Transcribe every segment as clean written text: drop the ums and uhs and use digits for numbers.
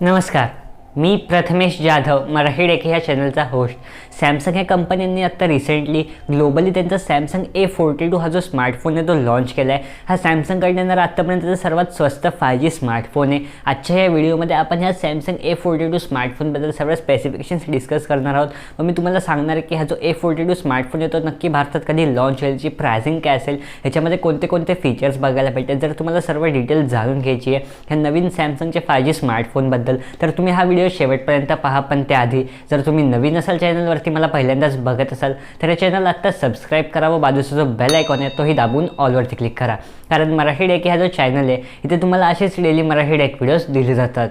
नमस्कार, मी प्रथमेश जाधव, मराठी टेकी ह्या चॅनलचा होस्ट. सॅमसंग ह्या कंपनीने आत्ता रिसेंटली ग्लोबली त्यांचा सॅमसंग A42 हा जो स्मार्टफोन आहे तो लॉन्च केला आहे. हा सॅमसंगकडे येणारा आत्तापर्यंतचा सर्वात स्वस्त 5G स्मार्टफोन आहे. आजच्या या व्हिडिओमध्ये आपण ह्या सॅमसंग A42 स्मार्टफोनबद्दल सर्व स्पेसिफिकेशन्स डिस्कस करणार आहोत. मग मी तुम्हाला सांगणार आहे की हा जो A42 स्मार्टफोन आहे तो नक्की भारतात कधी लॉन्च होईल, याची प्राइसिंग काय असेल, ह्याच्यामध्ये कोणते कोणते फीचर्स बघायला भेटेल. जर तुम्हाला सर्व डिटेल जाणून घ्यायची आहे ह्या नवीन सॅमसंगच्या 5G स्मार्टफोनबद्दल तर तुम्ही हा व्हिडिओ शेवटपर्यंत पहा. पण त्याआधी जर तुम्ही नवीन असाल चॅनलवरती, मला पहिल्यांदाच बघत असाल तर या चॅनल आत्ता सबस्क्राईब करा व बाजूचा जो बेल आयकॉन आहे तोही दाबून ऑलवरती क्लिक करा. कारण मराठी टेकी हा जो चॅनल आहे इथे तुम्हाला असेच डेली मराठी टेक व्हिडिओज दिले जातात.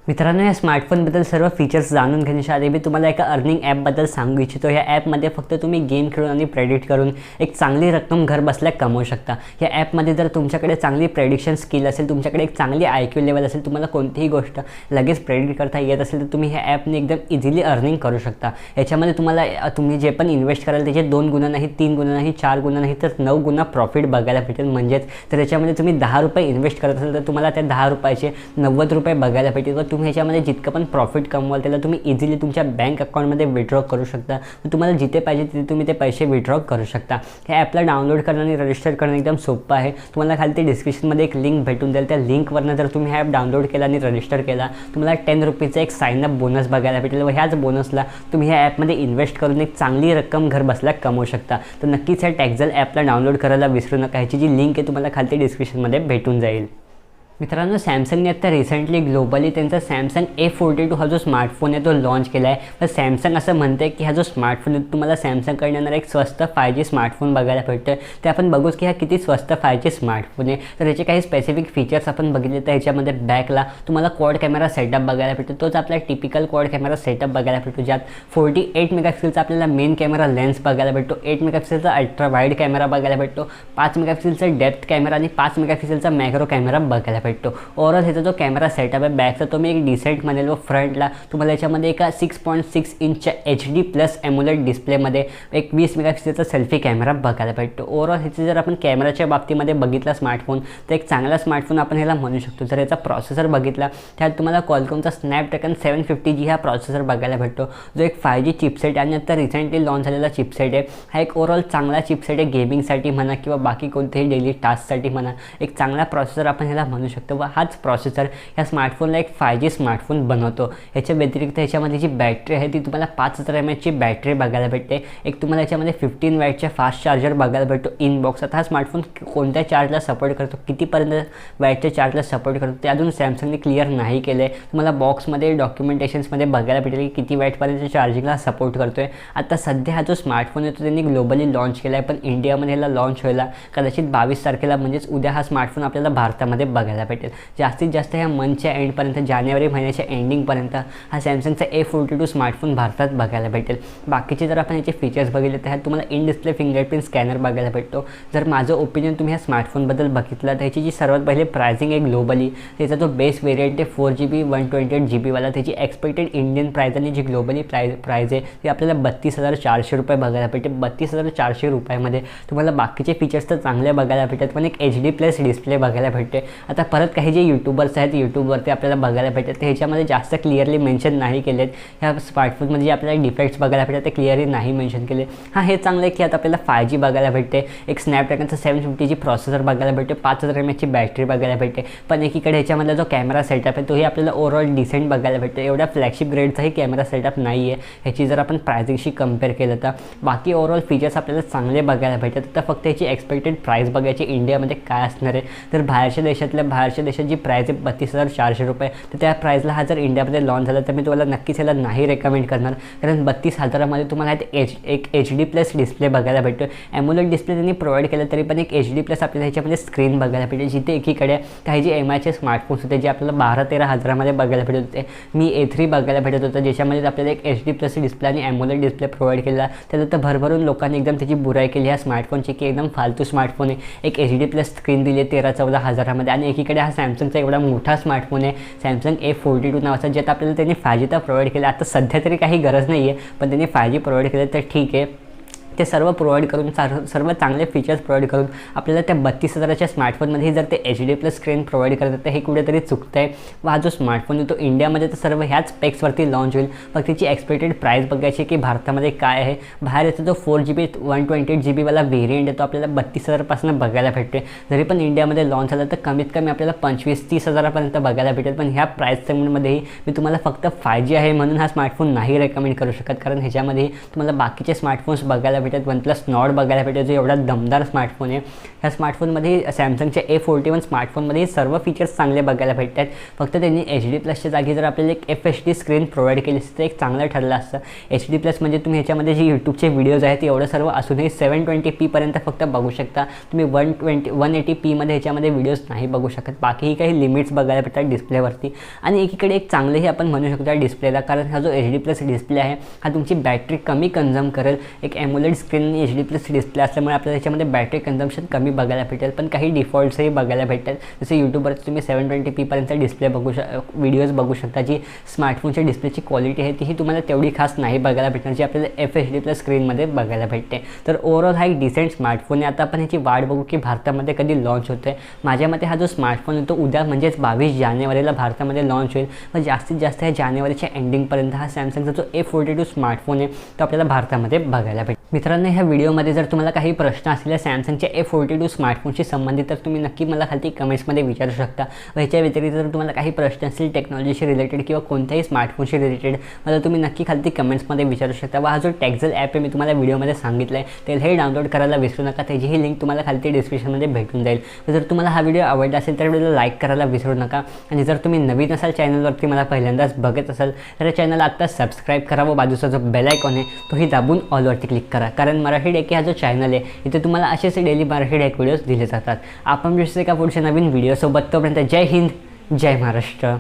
मित्रांनो, या स्मार्टफोनबद्दल सर्व फीचर्स जाणून घेण्याच्या आधी मी तुम्हाला एका अर्निंग ॲपबद्दल सांगू इच्छितो. या ॲपमध्ये फक्त तुम्ही गेम खेळून आणि प्रेडिक्ट करून एक चांगली रक्कम घर बसल्या कमवू शकता. या ॲपमध्ये जर तुमच्याकडे चांगली प्रेडिक्शन स्किल असेल, तुमच्याकडे एक चांगली IQ लेवल असेल, तुम्हाला कोणतीही गोष्ट लगेच प्रेडिक्ट करता येत असेल तर तुम्ही ह्या ॲपने एकदम इझिली अर्निंग करू शकता. याच्यामध्ये तुम्ही जे पण इन्व्हेस्ट कराल त्याचे 2 गुणा नाही, 3 गुणा नाही, 4 गुणा नाही तर 9 गुणा प्रॉफिट बघायला भेटेल. म्हणजेच तर याच्यामध्ये तुम्ही 10 रुपये इन्व्हेस्ट करत असाल तर तुम्हाला त्या 10 रुपयाचे 90 रुपये बघायला भेटेल. तुम्ही ह्याच्यामध्ये जितकं पण प्रॉफिट कमवाल त्याला तुम्ही इझिली तुमच्या बँक अकाउंटमध्ये विड्रॉ करू शकता. तुम्हाला जिथे पाहिजे तिथे तुम्ही ते पैसे विड्रॉ करू शकता. ह्या ॲपला डाउनलोड करणं आणि रजिस्टर करणं एकदम सोपं आहे. तुम्हाला खाली ते डिस्क्रिप्शनमध्ये एक लिंक भेटून जाईल. त्या लिंकवरनं जर तुम्ही हा ॲप डाउनलोड केला आणि रजिस्टर केला तुम्हाला 10 रुपीचा एक साइन अप बोनस बघायला भेटेल व ह्याच बोनसला तुम्ही ह्या ॲपमध्ये इन्व्हेस्ट करून एक चांगली रक्कम घर बसल्या कमवू शकता. तर नक्कीच ह्या टेक्झल ॲपला डाउनलोड करायला विसरू नका. ह्याची जी लिंक आहे तुम्हाला खाली डिस्क्रिप्शनमध्ये भेटून जाईल. मित्रांनो, सॅमसंगने आता रिसेंटली ग्लोबली त्यांचा सॅमसंग A42 हा जो स्मार्टफोन आहे तो लॉन्च केला आहे. तर सॅमसंग असं म्हणतं आहे की हा जो स्मार्टफोन आहे तुम्हाला सॅमसंगकडे येणारा एक स्वस्त 5G स्मार्टफोन बघायला भेटतो आहे. ते आपण बघूच की हा किती स्वस्त 5G स्मार्टफोन आहे. तर याचे काही स्पेसिफिक फीचर्स आपण बघितले तर ह्याच्यामध्ये बॅकला तुम्हाला क्वाड कॅमेरा सेटअप बघायला भेटतो. तोच आपला टिपिकल क्वाड कॅमेरा सेटअप बघायला भेटतो, ज्यात 48 मेगापिक्सेलचा आपल्याला मेन कॅमेरा लेन्स बघायला भेटतो, 8 मेगापिक्सेलचा अल्ट्रा वाईड कॅमेरा बघायला भेटतो, 5 मेगापिक्सेलचा डेप्थ कॅमेरा आणि 5 मेगापिक्सेलचा मॅक्रो कॅमेरा बघायला भेटतो. ओव्हरऑल ह्याचा जो कॅमेरा सेटअप आहे बॅकचा तो मी एक डिसेंट म्हणेल व फ्रंटला तुम्हाला याच्यामध्ये एका 6.6 इंचच्या HD+ AMOLED डिस्प्लेमध्ये एक 20 मेगापिक्सेलचा सेल्फी कॅमेरा बघायला भेटतो. ओव्हरऑल ह्याचे जर आपण कॅमेराच्या बाबतीमध्ये बघितला स्मार्टफोन तर एक चांगला स्मार्टफोन आपण ह्याला म्हणू शकतो. जर याचा प्रोसेसर बघितला त्यात तुम्हाला क्वालकॉमचा स्नॅपड्रॅगन 750G हा प्रोसेसर बघायला भेटतो, जो एक 5G चिपसेट आणि आता रिसेंटली लॉन्च झालेला चिपसेट आहे. हा एक ओव्हरऑल चांगला चिपसेट आहे गेमिंगसाठी म्हणा किंवा बाकी कोणत्याही डेली टास्कसाठी म्हणा. एक चांगला प्रोसेसर आपण ह्याला म्हणू शकतो व हाच प्रोसेसर या स्मार्टफोनला एक 5G स्मार्टफोन बनवतो. याच्या व्यतिरिक्त ह्याच्यामध्ये जी बॅटरी आहे ती तुम्हाला 5000 mAhची बॅटरी बघायला भेटते. एक तुम्हाला याच्यामध्ये 15 वॅटच्या फास्ट चार्जर बघायला भेटतो इन बॉक्स. आता हा स्मार्टफोन कोणत्या चार्जला सपोर्ट करतो, कितीपर्यंत वॅटच्या चार्जला सपोर्ट करतो ते अजून सॅमसंगने क्लिअर नाही केलं आहे. तुम्हाला बॉक्समध्ये डॉक्युमेंटेशन्समध्ये बघायला भेटेल की किती वॅटपर्यंत चार्जिंगला सपोर्ट करतो आहे. आता सध्या हा जो स्मार्टफोन आहे तो त्यांनी ग्लोबली लॉन्च केला आहे, पण इंडियामध्ये ह्याला लॉन्च व्हायला कदाचित 22 तारखेला म्हणजेच उद्या हा स्मार्टफोन आपल्याला भारतामध्ये बघायला भेटेल. जास्तीत जास्त ह्या मंथच्या एंडपर्यंत, जानेवारी महिन्याच्या एंडिंगपर्यंत हा सॅमसंगचा A42 स्मार्टफोन भारतात बघायला भेटेल. बाकीचे जर आपण याचे फीचर्स बघितले तर ह्यात तुम्हाला इन डिस्प्ले फिंगरप्रिंट स्कॅनर बघायला भेटतो. जर माझं ओपिनियन तुम्ही ह्या स्मार्टफोनबद्दल बघितलं तर ह्याची जी सर्वात पहिले प्राइसिंग आहे ग्लोबली, त्याचा जो बेस वेरियंट आहे 4GB 128GB वाला, त्याची एक्सपेक्टेड इंडियन प्राइस आणि जी ग्लोबली प्राइस आहे ती आपल्याला 32,400 रुपये बघायला भेटते. 32,400 रुपयामध्ये तुम्हाला बाकीचे फीचर्स तर चांगले बघायला भेटतात, पण एक HD+ डिस्प्ले बघायला भेटते. आता परत काही जे यूट्यूबर्स आहेत यूट्यूबवरती आपल्याला बघायला भेटतात ते ह्याच्यामध्ये जास्त क्लिअरली मेन्शन नाही केलेत. ह्या स्मार्टफोनमध्ये जे आपल्याला डिफेक्ट्स बघायला भेटतात ते क्लिअरली नाही मेन्शन केले. हां, हे चांगलं आहे की आता आपल्याला 5G बघायला भेटते, एक स्नॅपड्रॅगनचा 750G प्रोसेसर बघायला भेटते, 5000 mAhची बॅटरी बघायला भेटते. पण एकीकडे ह्याच्यामधला जो कॅमेरा सेटअप आहे तोही आपल्याला ओव्हरऑल डिसेंट बघायला भेटतो. एवढ्या फ्लॅगशिप ग्रेडचाही कॅमेरा सेटअप नाही आहे ह्याची जर आपण प्राइसिंगशी कम्पेअर केलं तर. बाकी ओव्हरऑल फीचर्स आपल्याला चांगले बघायला भेटतात. तर फक्त ह्याची एक्सपेक्टेड प्राइस बघायची इंडियामध्ये काय असणार आहे. तर बाहेरच्या देशात जी प्राइस आहे 32,400 रुपये, तर त्या प्राइसला हा जर इंडियामध्ये लॉन्च झाला तर मी तुम्हाला नक्कीच ह्याला नाही रेकमेंड करणार. कारण 32,000मध्ये तुम्हाला एक HD+ डिस्प्ले बघायला भेटतो. AMOLED डिस्प्ले त्यांनी प्रोव्हाइड केलं तरी पण एक HD+ आपल्याला ह्याच्यामध्ये स्क्रीन बघायला भेटेल. जिथे एकीकडे काही जे MIचे स्मार्टफोन्स होते जे आपल्याला 12-13 हजारामध्ये बघायला भेटत होते. मी A3 बघायला भेटत होतं ज्याच्यामध्ये आपल्याला एक HD+ डिस्प्ले आणि AMOLED डिस्प्ले प्रोव्हाइड केला. त्याला तर भरभरून लोकांनी एकदम त्याची बुराई केली ह्या स्मार्टफोनची की एकदम फालतू स्मार्टफोन आहे. एक HD+ स्क्रीन दिली आहे 13-14 हजारामध्ये आणि एकीकडे हा सॅमसंगचा एवढा मोठा स्मार्टफोन आहे सॅमसंग A42 नावाचा, ज्यात आपल्याला त्यांनी 5G तर प्रोव्हाइड केला. आता सध्या तरी काही गरज नाही आहे पण त्यांनी 5G प्रोव्हाइड केलं तर ठीक आहे. ते सर्व प्रोव्हाइड करून सर्व चांगले फीचर्स प्रोव्हाइड करून आपल्याला त्या 32,000च्या स्मार्टफोनमध्ये जर ते HD+ स्क्रीन प्रोव्हाइड करतात तर हे कुठेतरी चुकतं आहे. व हा जो स्मार्टफोन आहे तो इंडियामध्ये तर सर्व ह्याच स्पेक्सवरती लॉन्च होईल. मग त्याची एक्सपेक्टेड प्राईस बघायची की भारतामध्ये काय आहे. बाहेर येतो जो 4GB 128GB वाला व्हेरियंट आहे तो आपल्याला 32,000पासून बघायला भेटते. जरी पण इंडियामध्ये लॉन्च झाला तर कमीत कमी आपल्याला 25-30 हजारापर्यंत बघायला भेटेल. पण ह्या प्राईस सेगमेंटमध्येही मी तुम्हाला फक्त 5G आहे म्हणून हा स्मार्टफोन नाही रेकमेंड करू शकत, कारण ह्याच्यामध्ये तुम्हाला बाकीचे स्मार्टफोन्स बघायला भेटतात. OnePlus Nord बघायला भेटेल जो एवढा दमदार स्मार्टफोन आहे. ह्या स्मार्टफोनमध्ये सॅमसंगच्या A41 स्मार्टफोनमध्ये सर्व फीचर्स चांगले बघायला भेटतात. फक्त त्यांनी HD+च्या जागी जर आपल्याला एक FHD स्क्रीन प्रोव्हाइड केली तर एक चांगलं ठरलं असतं. HD+ म्हणजे तुम्ही ह्याच्यामध्ये जे यूट्यूबचे व्हिडिओज आहेत ते एवढं सर्व असूनही 720p पर्यंत फक्त बघू शकता. तुम्ही 180p मध्ये ह्याच्यामध्ये व्हिडिओज नाही बघू शकत. बाकीही काही लिमिट्स बघायला भेटतात डिस्प्लेवरती. आणि एकीकडे एक चांगलेही आपण म्हणू शकतो डिस्प्लेला, कारण हा जो HD+ डिस्प्ले आहे हा तुमची बॅटरी कमी कन्झ्युम करेल. एक AMOLED स्क्रीन आणि HD+ डिस्प्ले असल्यामुळे आपल्याला ह्याच्यामध्ये बॅटरी कन्झम्पशन कमी बघायला भेटेल. पण काही डिफॉल्ट्सही बघायला भेटतात. जसे यूट्यूबवरती तुम्ही 720p पर्यंत डिस्प्ले व्हिडिओज बघू शकता. जी स्मार्टफोनच्या डिस्प्लेची क्वालिटी आहे तीही तुम्हाला तेवढी खास नाही बघायला भेटणार जी आपल्याला FHD+ स्क्रीनमध्ये बघायला भेटते. तर ओव्हरऑल हा एक डिसेंट स्मार्टफोन आहे. आता आपण ह्याची वाट बघू की भारतामध्ये कधी लॉन्च होतं आहे. माझ्या मते हा जो स्मार्टफोन आहे तो उद्या म्हणजेच 22 जानेवारीला भारतामध्ये लॉन्च होईल. व जास्तीत जास्त ह्या जानेवारीच्या एंडिंगपर्यंत हा सॅमसंगचा जो A42 स्मार्टफोन आहे तो आपल्याला भारतामध्ये बघायला भेटेल. मित्रांनो, ह्या व्हिडिओमध्ये जर तुम्हाला काही प्रश्न असतील सॅमसंगच्या A42 स्मार्टफोनशी संबंधित तर तुम्ही नक्की मला खाली कमेंट्समध्ये विचारू शकता. व ह्याच्या व्यतिरिक्त जर तुम्हाला काही प्रश्न असतील टेक्नॉलॉजीशी रिलेटेड किंवा कोणत्याही स्मार्टफोनशी रिलेटेड मला तुम्ही नक्की खाली कमेंट्समध्ये विचारू शकता. व हा जो टेक्झल ॲप आहे मी तुम्हाला व्हिडिओमध्ये सांगितलं आहे ते हे डाउनलोड करायला विसरू नका. त्याचीही लिंक तुम्हाला खाली डिस्क्रिप्शनमध्ये भेटून जाईल. जर तुम्हाला हा व्हिडिओ आवडला असेल तर व्हिडिओला लाईक करायला विसरू नका. आणि जर तुम्ही नवीन असाल चॅनलवरती मला पहिल्यांदाच बघत असाल तर चॅनल आत्ता सबस्क्राईब करा व बाजूचा जो बेल आयकॉन आहे तोही दाबून ऑलवरती क्लिक करा, कारण मराठी डेकी हा जो चॅनल आहे इथे तुम्हाला असेच डेली मराठी डेक व्हिडिओज दिले जातात. आपण दिसते का पुढच्या नवीन व्हिडिओसोबत. तोपर्यंत जय हिंद, जय महाराष्ट्र.